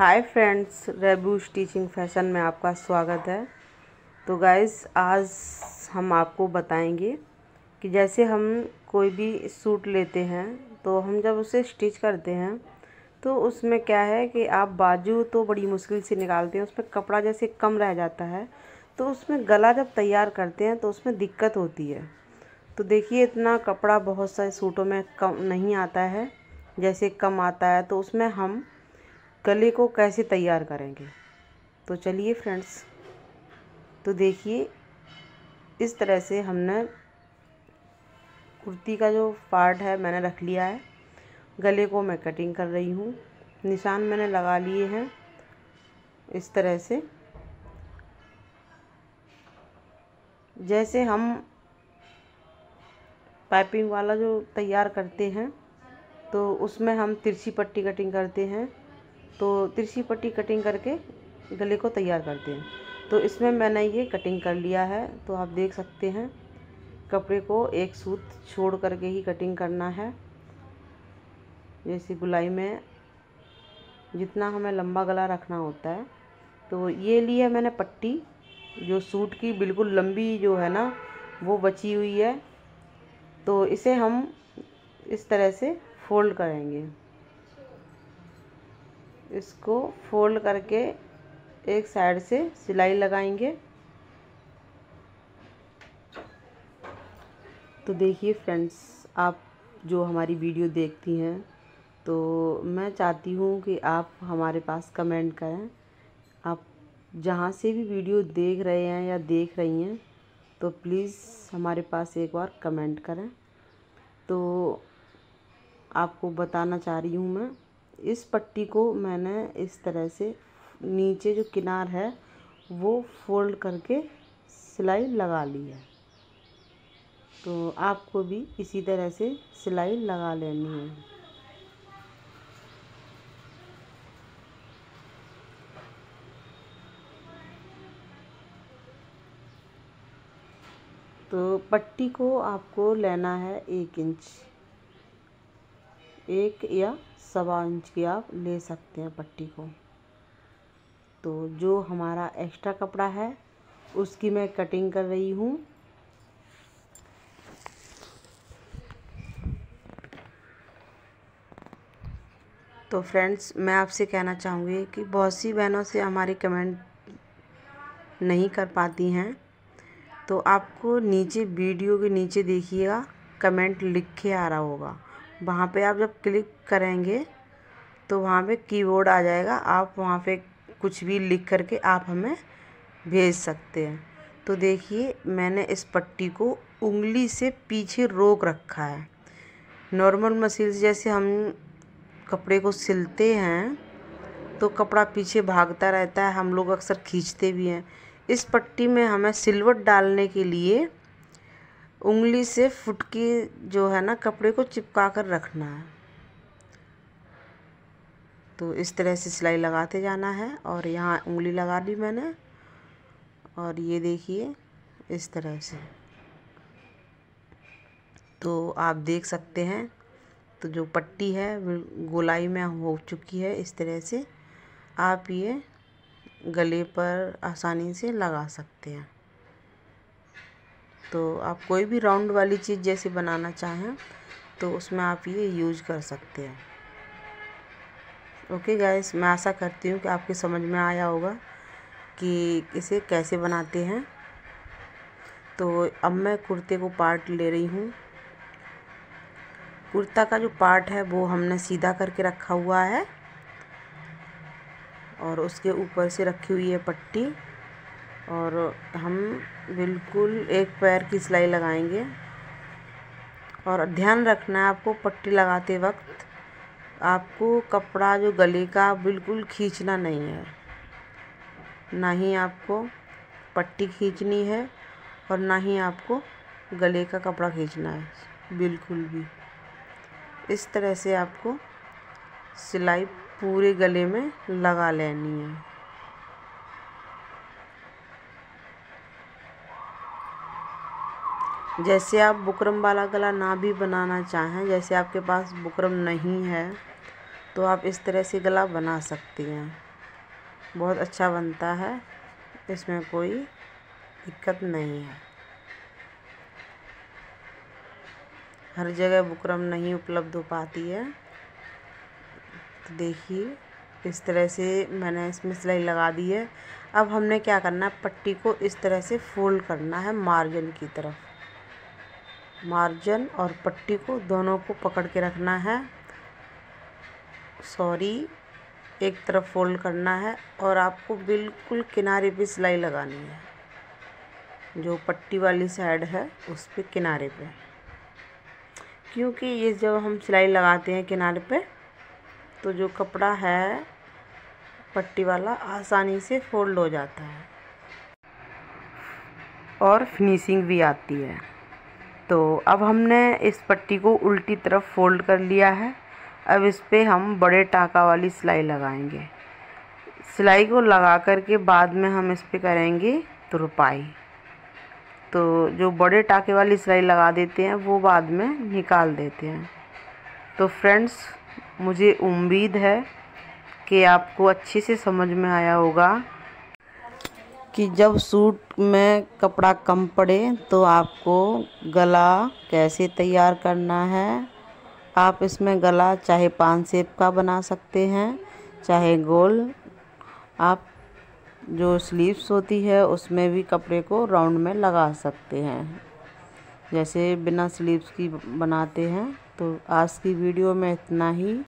Hi friends, रेबू stitching fashion में आपका स्वागत है। तो गाइस, आज हम आपको बताएंगे कि जैसे हम कोई भी सूट लेते हैं तो हम जब उसे स्टिच करते हैं तो उसमें क्या है कि आप बाजू तो बड़ी मुश्किल से निकालते हैं, उसमें कपड़ा जैसे कम रह जाता है तो उसमें गला जब तैयार करते हैं तो उसमें दिक्कत होती है। तो देखिए, इतना कपड़ा बहुत सारे सूटों में कम नहीं आता है, जैसे कम आता है तो उसमें हम गले को कैसे तैयार करेंगे। तो चलिए फ्रेंड्स, तो देखिए इस तरह से हमने कुर्ती का जो पार्ट है मैंने रख लिया है। गले को मैं कटिंग कर रही हूँ, निशान मैंने लगा लिए हैं इस तरह से। जैसे हम पाइपिंग वाला जो तैयार करते हैं तो उसमें हम तिरछी पट्टी कटिंग करते हैं, तो तिरछी पट्टी कटिंग करके गले को तैयार करते हैं। तो इसमें मैंने ये कटिंग कर लिया है। तो आप देख सकते हैं, कपड़े को एक सूत छोड़ करके ही कटिंग करना है। जैसे गुलाई में जितना हमें लंबा गला रखना होता है, तो ये लिए मैंने पट्टी जो सूट की बिल्कुल लंबी जो है ना वो बची हुई है। तो इसे हम इस तरह से फोल्ड करेंगे। इसको फोल्ड करके एक साइड से सिलाई लगाएंगे। तो देखिए फ्रेंड्स, आप जो हमारी वीडियो देखती हैं तो मैं चाहती हूँ कि आप हमारे पास कमेंट करें। आप जहाँ से भी वीडियो देख रहे हैं या देख रही हैं तो प्लीज़ हमारे पास एक बार कमेंट करें। तो आपको बताना चाह रही हूँ, मैं इस पट्टी को मैंने इस तरह से नीचे जो किनार है वो फोल्ड करके सिलाई लगा ली है। तो आपको भी इसी तरह से सिलाई लगा लेनी है। तो पट्टी को आपको लेना है 1 इंच, 1 या 1.25 इंच की आप ले सकते हैं पट्टी को। तो जो हमारा एक्स्ट्रा कपड़ा है उसकी मैं कटिंग कर रही हूँ। तो फ्रेंड्स, मैं आपसे कहना चाहूँगी कि बहुत सी बहनों से हमारी कमेंट नहीं कर पाती हैं, तो आपको नीचे वीडियो के नीचे देखिएगा कमेंट लिख के आ रहा होगा। वहाँ पे आप जब क्लिक करेंगे तो वहाँ पे कीबोर्ड आ जाएगा, आप वहाँ पे कुछ भी लिख करके आप हमें भेज सकते हैं। तो देखिए, मैंने इस पट्टी को उंगली से पीछे रोक रखा है। नॉर्मल मशीन से जैसे हम कपड़े को सिलते हैं तो कपड़ा पीछे भागता रहता है, हम लोग अक्सर खींचते भी हैं। इस पट्टी में हमें सिलवट डालने के लिए उंगली से फुटकी जो है ना कपड़े को चिपका कर रखना है। तो इस तरह से सिलाई लगाते जाना है और यहाँ उंगली लगा दी मैंने, और ये देखिए इस तरह से। तो आप देख सकते हैं, तो जो पट्टी है गोलाई में हो चुकी है। इस तरह से आप ये गले पर आसानी से लगा सकते हैं। तो आप कोई भी राउंड वाली चीज़ जैसे बनाना चाहें तो उसमें आप ये यूज कर सकते हैं। ओके गाइस, मैं आशा करती हूँ कि आपके समझ में आया होगा कि इसे कैसे बनाते हैं। तो अब मैं कुर्ते को पार्ट ले रही हूँ। कुर्ता का जो पार्ट है वो हमने सीधा करके रखा हुआ है और उसके ऊपर से रखी हुई है पट्टी, और हम बिल्कुल एक पैर की सिलाई लगाएंगे। और ध्यान रखना है आपको, पट्टी लगाते वक्त आपको कपड़ा जो गले का बिल्कुल खींचना नहीं है, ना ही आपको पट्टी खींचनी है और ना ही आपको गले का कपड़ा खींचना है, बिल्कुल भी। इस तरह से आपको सिलाई पूरे गले में लगा लेनी है। जैसे आप बुकरम वाला गला ना भी बनाना चाहें, जैसे आपके पास बुकरम नहीं है तो आप इस तरह से गला बना सकती हैं। बहुत अच्छा बनता है, इसमें कोई दिक्कत नहीं है। हर जगह बुकरम नहीं उपलब्ध हो पाती है। तो देखिए इस तरह से मैंने इसमें सिलाई लगा दी है। अब हमने क्या करना है, पट्टी को इस तरह से फोल्ड करना है मार्जिन की तरफ। मार्जिन और पट्टी को दोनों को पकड़ के रखना है, एक तरफ फोल्ड करना है और आपको बिल्कुल किनारे पे सिलाई लगानी है, जो पट्टी वाली साइड है उस पे किनारे पे। क्योंकि ये जब हम सिलाई लगाते हैं किनारे पे तो जो कपड़ा है पट्टी वाला आसानी से फोल्ड हो जाता है और फिनिशिंग भी आती है। तो अब हमने इस पट्टी को उल्टी तरफ फोल्ड कर लिया है। अब इस पे हम बड़े टाका वाली सिलाई लगाएंगे। सिलाई को लगा कर के बाद में हम इस पे करेंगे तुरपाई। तो जो बड़े टाके वाली सिलाई लगा देते हैं वो बाद में निकाल देते हैं। तो फ्रेंड्स, मुझे उम्मीद है कि आपको अच्छे से समझ में आया होगा कि जब सूट में कपड़ा कम पड़े तो आपको गला कैसे तैयार करना है। आप इसमें गला चाहे 5 शेप का बना सकते हैं, चाहे गोल। आप जो स्लीव्स होती है उसमें भी कपड़े को राउंड में लगा सकते हैं, जैसे बिना स्लीव्स की बनाते हैं। तो आज की वीडियो में इतना ही।